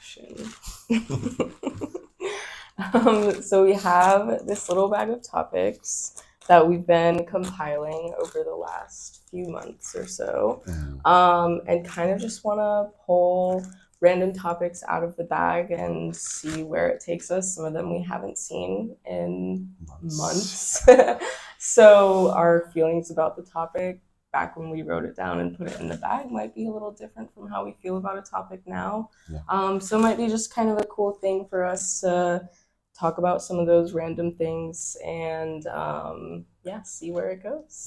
action. So we have this little bag of topics that we've been compiling over the last few months or so, and kind of just want to pull random topics out of the bag and see where it takes us. Some of them we haven't seen in months. So our feelings about the topic back when we wrote it down and put it in the bag might be a little different from how we feel about a topic now. So it might be just kind of a cool thing for us to talk about some of those random things and see where it goes.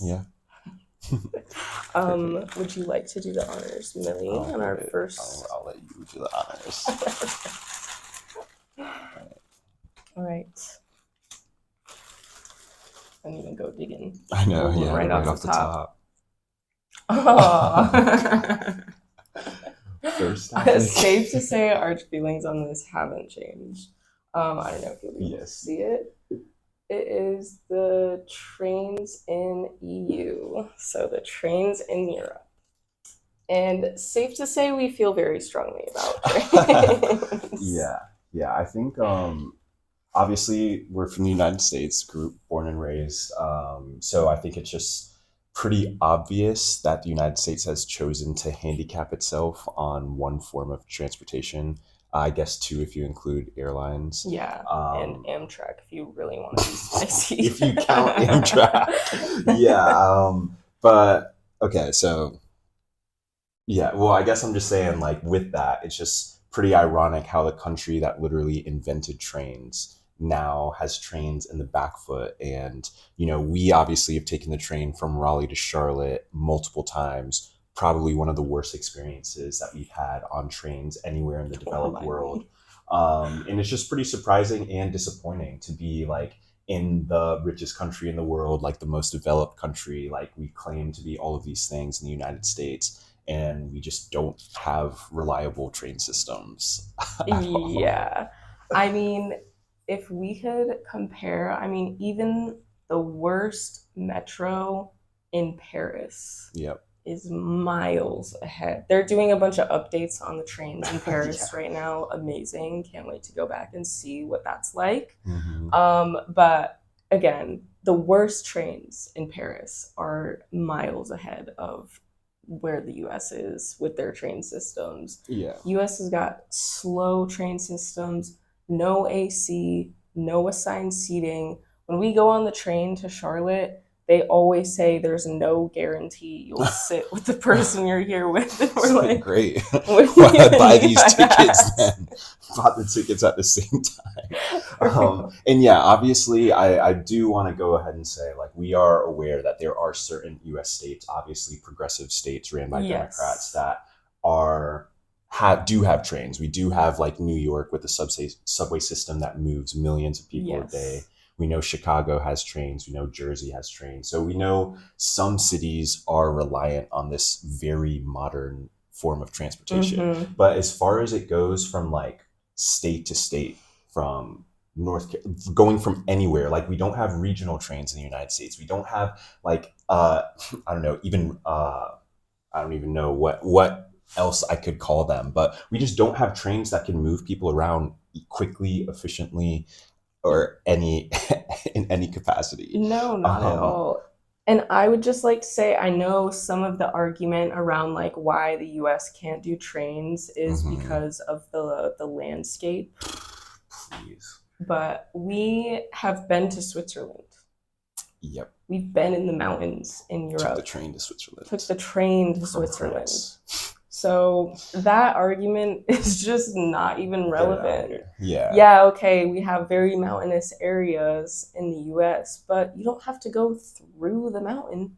Would you like to do the honors, Millie, on our first? I'll let you do the honors. All right. I didn't even go digging. I know, right off the top. Oh. First topic. It's safe to say our feelings on this haven't changed. I don't know if you'll be able to see it. It is the trains in EU, so the trains in Europe. And safe to say we feel very strongly about trains. Yeah. I think obviously we're from the United States, born and raised. So I think it's just pretty obvious that the United States has chosen to handicap itself on one form of transportation. I guess two if you include airlines. Yeah, and Amtrak if you really want to be spicy. If you count Amtrak. But okay, so well, I guess I'm just saying, like, with that, it's just pretty ironic how the country that literally invented trains now has trains in the back foot. And, we obviously have taken the train from Raleigh to Charlotte multiple times. Probably one of the worst experiences that we've had on trains anywhere in the developed world. And it's just pretty surprising and disappointing to be like in the richest country in the world, like the most developed country, like we claim to be all of these things in the United States, and we just don't have reliable train systems. Yeah. I mean, if we could compare, even the worst metro in Paris. Is miles ahead. They're doing a bunch of updates on the trains in Paris right now. Amazing. Can't wait to go back and see what that's like. But again, the worst trains in Paris are miles ahead of where the US is with their train systems. US has got slow train systems, no AC, no assigned seating. When we go on the train to Charlotte, they always say there's no guarantee you'll sit with the person you're here with. And we're like, great. Why I buy these tickets then? Bought the tickets at the same time. And obviously, I do want to go ahead and say, like, we are aware that there are certain U.S. states, obviously progressive states ran by Democrats, that do have trains. We do have, like, New York with the subway system that moves millions of people a day. We know Chicago has trains. We know Jersey has trains. So we know some cities are reliant on this very modern form of transportation. But as far as it goes from like state to state, from going from anywhere, like we don't have regional trains in the United States. We don't have like, I don't even know what else I could call them, but we just don't have trains that can move people around quickly, efficiently, or in any capacity. No, not at all. And I would just like to say, I know some of the argument around like why the US can't do trains is because of the landscape. Please. But we have been to Switzerland. We've been in the mountains in Europe. Took the train to Switzerland. So that argument is just not even relevant. Okay, we have very mountainous areas in the US, but you don't have to go through the mountain.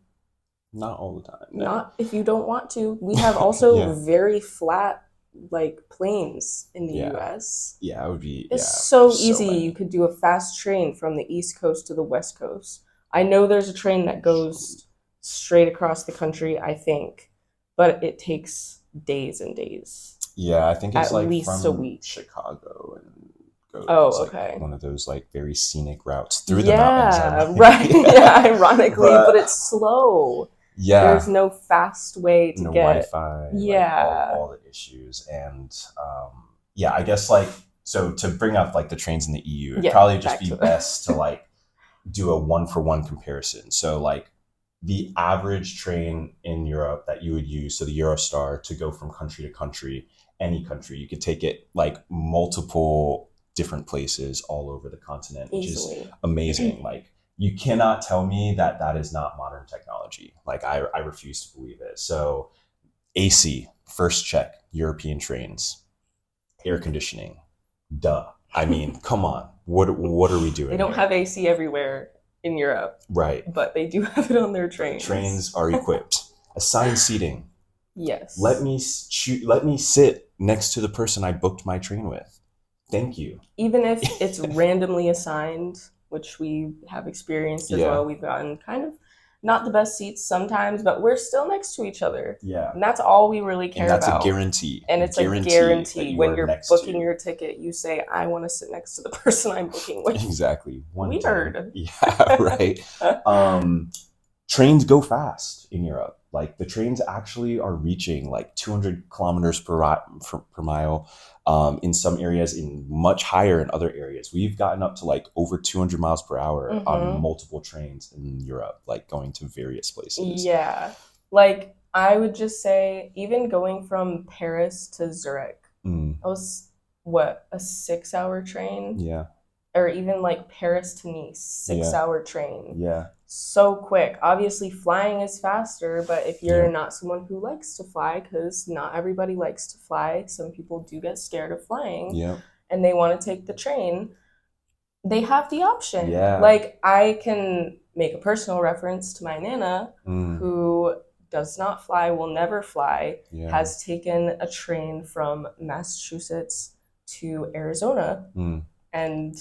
Not all the time. No. Not if you don't want to. We have also very flat, like, plains in the US. It would be. It's so easy. You could do a fast train from the East Coast to the West Coast. I know there's a train that goes straight across the country, I think, but it takes days and days. I think it's at like least from a week. Chicago and goes okay. One of those like very scenic routes through the mountains. Right. Ironically, but it's slow. There's no fast way to get Wi-Fi. All the issues, and yeah, I guess like, so to bring up like the trains in the EU, it'd Yeah, probably just back be to best to like do a one for one comparison. So like the average train in Europe that you would use, so the Eurostar, to go from country to country, any country, you could take it like multiple different places all over the continent, which is easily. amazing. Like you cannot tell me that that is not modern technology. Like I refuse to believe it. So AC, first check, European trains, air conditioning, duh. I mean, come on. What are we doing? They don't here? have AC everywhere in Europe, Right. but they do have it on their trains. Trains are equipped. Assigned seating. Yes. Let me sit next to the person I booked my train with. Thank you. Even if it's randomly assigned, which we have experienced as well, we've gotten kind of not the best seats sometimes, but we're still next to each other. Yeah. And that's all we really care about. And that's a guarantee. And it's a guarantee. When you're booking your ticket, you say, I want to sit next to the person I'm booking with. Exactly. Weird. Yeah, right. Trains go fast in Europe. Like the trains actually are reaching like 200 kilometers per mile in some areas, in much higher in other areas. We've gotten up to like over 200 miles per hour on multiple trains in Europe, like going to various places. Yeah. Like I would just say, even going from Paris to Zurich, that was what, a 6-hour train? Yeah. Or even like Paris to Nice, 6-hour train. Yeah. So quick. Obviously, flying is faster, but if you're not someone who likes to fly, because not everybody likes to fly, some people do get scared of flying, and they want to take the train, they have the option. Yeah. Like, I can make a personal reference to my Nana, who does not fly, will never fly, has taken a train from Massachusetts to Arizona, and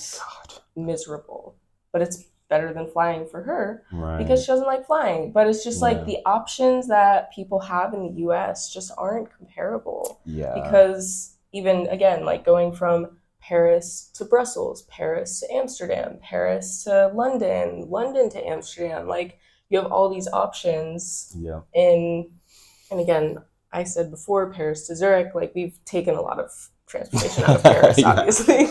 miserable. But it's better than flying for her because she doesn't like flying. But it's just like the options that people have in the US just aren't comparable. Yeah. Because even, again, like going from Paris to Brussels, Paris to Amsterdam, Paris to London, London to Amsterdam, like you have all these options. Yeah. And again, I said before, Paris to Zurich, like we've taken a lot of transportation out of Paris, obviously.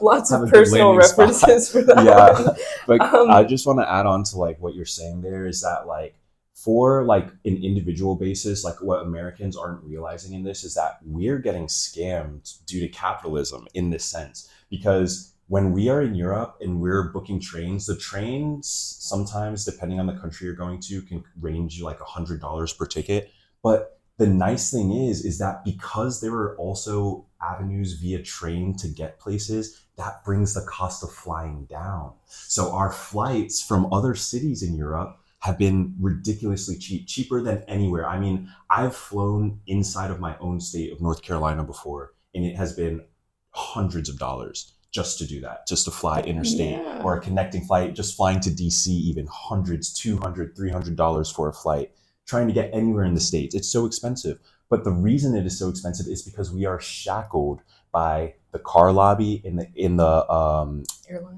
Lots of personal references for that. Yeah, but I just want to add on to like what you're saying there is that like for like an individual basis, like what Americans aren't realizing in this is that we're getting scammed due to capitalism in this sense, because when we are in Europe and we're booking trains, the trains sometimes, depending on the country you're going to, can range like $100 per ticket. But the nice thing is that because there are also avenues via train to get places, that brings the cost of flying down. So our flights from other cities in Europe have been ridiculously cheap, cheaper than anywhere. I mean, I've flown inside of my own state of North Carolina before, and it has been hundreds of dollars just to do that, just to fly interstate, or a connecting flight, just flying to DC, even hundreds, $200, $300 for a flight. Trying to get anywhere in the States, it's so expensive. But the reason it is so expensive is because we are shackled by the car lobby in the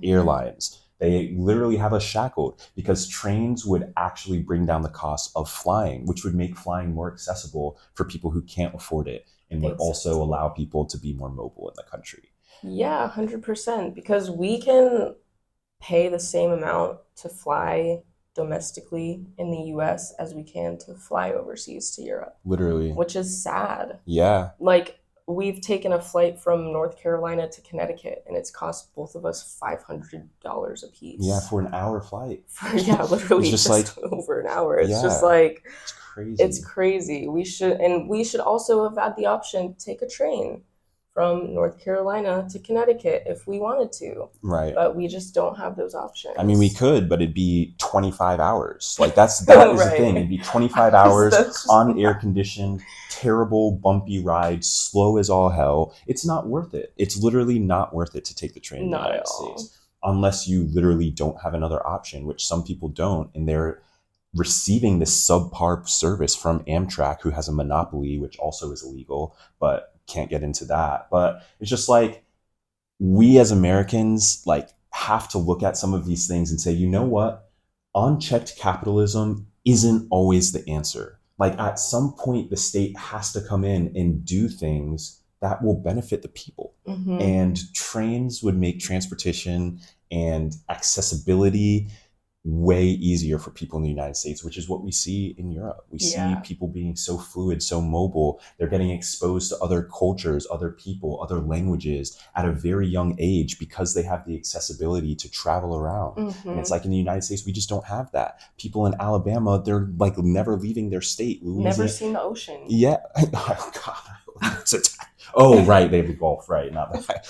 airlines. They literally have us shackled because trains would actually bring down the cost of flying, which would make flying more accessible for people who can't afford it, and would also allow people to be more mobile in the country. Yeah, 100%. Because we can pay the same amount to fly domestically in the US as we can to fly overseas to Europe. Literally. Which is sad. Yeah. Like, we've taken a flight from North Carolina to Connecticut, and it's cost both of us $500 a piece. Yeah, for an hour flight. Literally just like over an hour. It's just like, it's crazy. It's crazy. We should also have had the option to take a train from North Carolina to Connecticut if we wanted to. Right. But we just don't have those options. I mean, we could, but it'd be 25 hours. Like that is the thing. It'd be 25 hours on air conditioned, terrible, bumpy ride, slow as all hell. It's not worth it. It's literally not worth it to take the train in the United States. Unless you literally don't have another option, which some people don't, and they're receiving this subpar service from Amtrak, who has a monopoly, which also is illegal, but can't get into that. But it's just like, we as Americans like have to look at some of these things and say, you know what? Unchecked capitalism isn't always the answer. Like at some point, the state has to come in and do things that will benefit the people. Mm-hmm. And trains would make transportation and accessibility way easier for people in the United States, which is what we see in Europe. We see people being so fluid, so mobile. They're getting exposed to other cultures, other people, other languages at a very young age because they have the accessibility to travel around. Mm-hmm. And it's like in the United States, we just don't have that. People in Alabama, they're like never leaving their state. Louisiana, never seen the ocean. Yeah. Oh, God. Oh, right. They have the Gulf, right? Not that.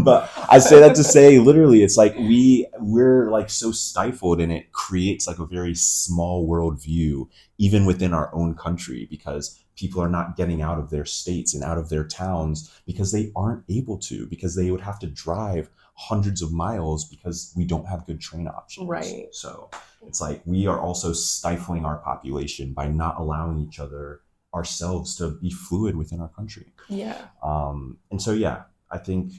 But I say that to say, literally, it's like we're like so stifled, and it creates like a very small worldview, even within our own country, because people are not getting out of their states and out of their towns because they aren't able to, because they would have to drive hundreds of miles because we don't have good train options. Right. So it's like we are also stifling our population by not allowing each other, ourselves, to be fluid within our country. Yeah. And so, yeah, I think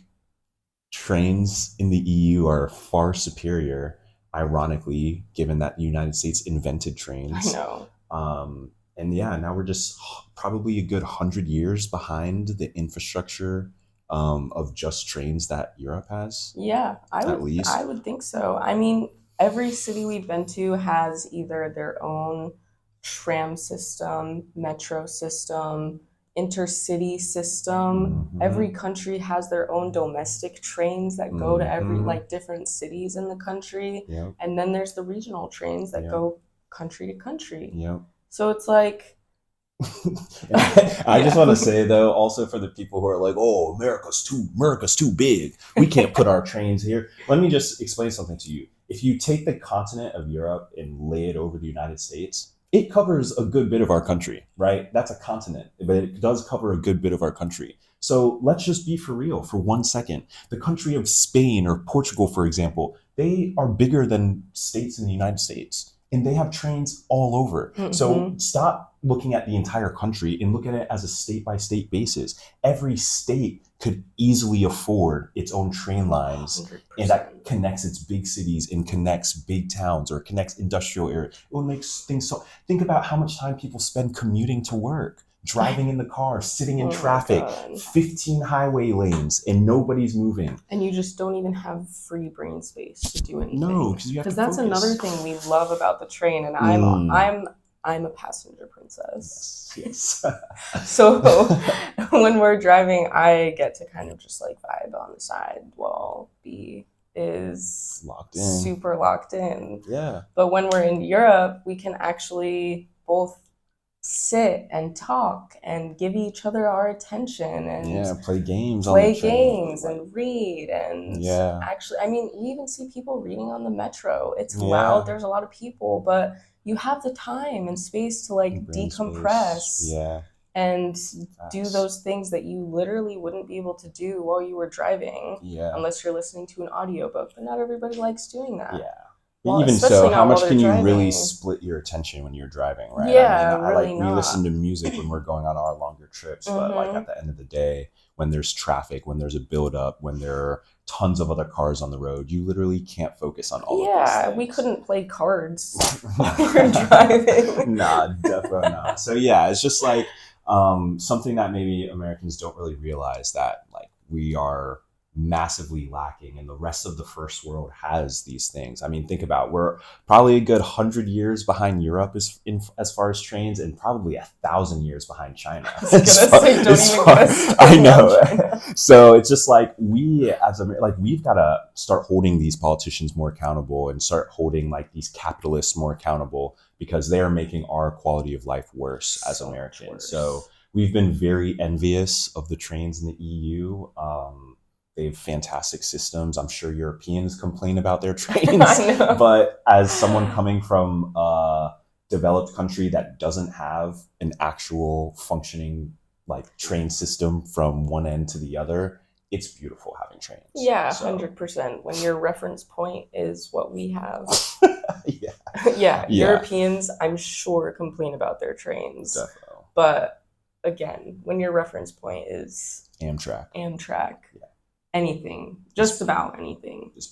trains in the EU are far superior, ironically, given that the United States invented trains. I know. And yeah, now we're just probably a good 100 years behind the infrastructure of just trains that Europe has. Yeah, at least. I would think so. I mean, every city we've been to has either their own tram system, metro system, intercity system. Mhm. Every country has their own domestic trains that go to every like different cities in the country. Yep. And then there's the regional trains that Yep. go country to country. Yep. So it's like I just want to say, though, also for the people who are like, oh, America's too big, we can't put our trains here. Let me just explain something to you. If you take the continent of Europe and lay it over the United States, it covers a good bit of our country, right? That's a continent, but it does cover a good bit of our country. So let's just be for real for 1 second. The country of Spain or Portugal, for example, they are bigger than states in the United States, and they have trains all over. So stop looking at the entire country and look at it as a state-by-state basis. Every state could easily afford its own train lines, 100%. and that connects its big cities and connects big towns or connects industrial areas. It will make things so. Think about how much time people spend commuting to work, driving in the car, sitting in traffic, 15 highway lanes, and nobody's moving. And you just don't even have free brain space to do anything. No, because you have to that's focus. Another thing we love about the train, and I'm a passenger princess. Yes. So when we're driving, I get to kind of just like vibe on the side while B is super locked in. Yeah. But when we're in Europe, we can actually both sit and talk and give each other our attention and play games and read and actually, I mean, we even see people reading on the metro. It's loud, there's a lot of people, but you have the time and space to like decompress and do those things that you literally wouldn't be able to do while you were driving unless you're listening to an audiobook. But not everybody likes doing that. Well, even so, how much can you really split your attention when you're driving, right? Yeah, we listen to music when we're going on our longer trips, but like at the end of the day, when there's traffic, when there's a buildup, when there are tons of other cars on the road, you literally can't focus on all of those things. Yeah, we couldn't play cards while you're driving. Nah, definitely not. So yeah, it's just like something that maybe Americans don't really realize, that like we are massively lacking, and the rest of the first world has these things. I mean, think about, we're probably a good 100 years behind Europe as far as trains, and probably 1,000 years behind China. I know. So it's just like we've got to start holding these politicians more accountable and start holding like these capitalists more accountable, because they are making our quality of life worse as Americans. So we've been very envious of the trains in the EU. They have fantastic systems. I'm sure Europeans complain about their trains, but as someone coming from a developed country that doesn't have an actual functioning like train system from one end to the other, it's beautiful having trains. Yeah, 100%. When your reference point is what we have. Europeans, I'm sure, complain about their trains. Definitely. But again, when your reference point is Amtrak. Anything, just about anything is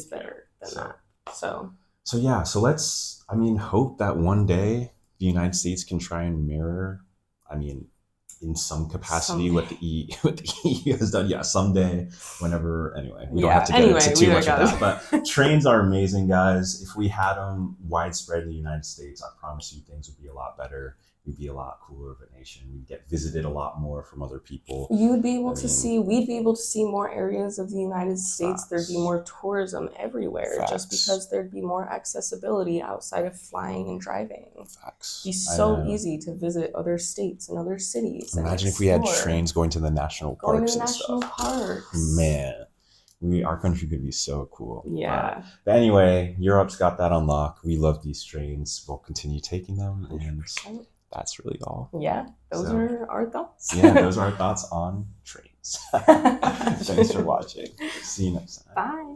better than that. So let's, hope that one day the United States can try and mirror, in some capacity what the EU has done. Yeah, someday, whenever. Anyway, we don't have to get into too much of that. But trains are amazing, guys. If we had them widespread in the United States, I promise you things would be a lot better. We'd be a lot cooler of a nation. We'd get visited a lot more from other people. We'd be able to see more areas of the United States. Facts. There'd be more tourism everywhere. Facts. Just because there'd be more accessibility outside of flying and driving. Facts. It'd be so easy to visit other states and other cities. Imagine if we had trains going to the national parks and stuff. Man. Our country could be so cool. Yeah. But anyway, Europe's got that on lock. We love these trains. We'll continue taking them, and that's really all. Yeah, those are our thoughts. Yeah, those are our thoughts on trains. Thanks for watching. See you next time. Bye.